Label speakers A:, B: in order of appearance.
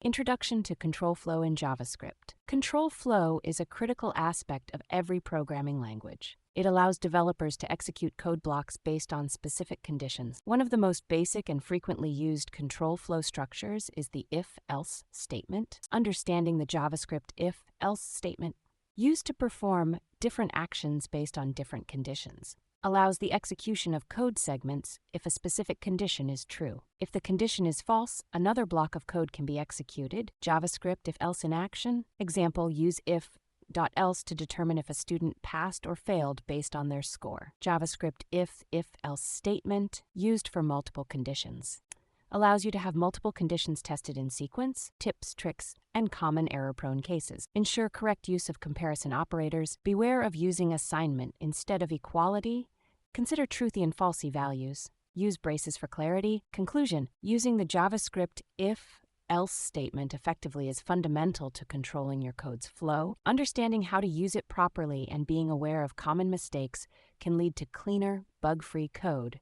A: Introduction to Control Flow in JavaScript. Control flow is a critical aspect of every programming language. It allows developers to execute code blocks based on specific conditions. One of the most basic and frequently used control flow structures is the if-else statement. Understanding the JavaScript if-else statement, used to perform different actions based on different conditions, allows the execution of code segments if a specific condition is true. If the condition is false, another block of code can be executed. JavaScript If Else in action. Example, use if.else to determine if a student passed or failed based on their score. JavaScript if-else statement, used for multiple conditions. Allows you to have multiple conditions tested in sequence, tips, tricks, and common error-prone cases. Ensure correct use of comparison operators. Beware of using assignment instead of equality. Consider truthy and falsy values. Use braces for clarity. Conclusion: using the JavaScript if-else statement effectively is fundamental to controlling your code's flow. Understanding how to use it properly and being aware of common mistakes can lead to cleaner, bug-free code.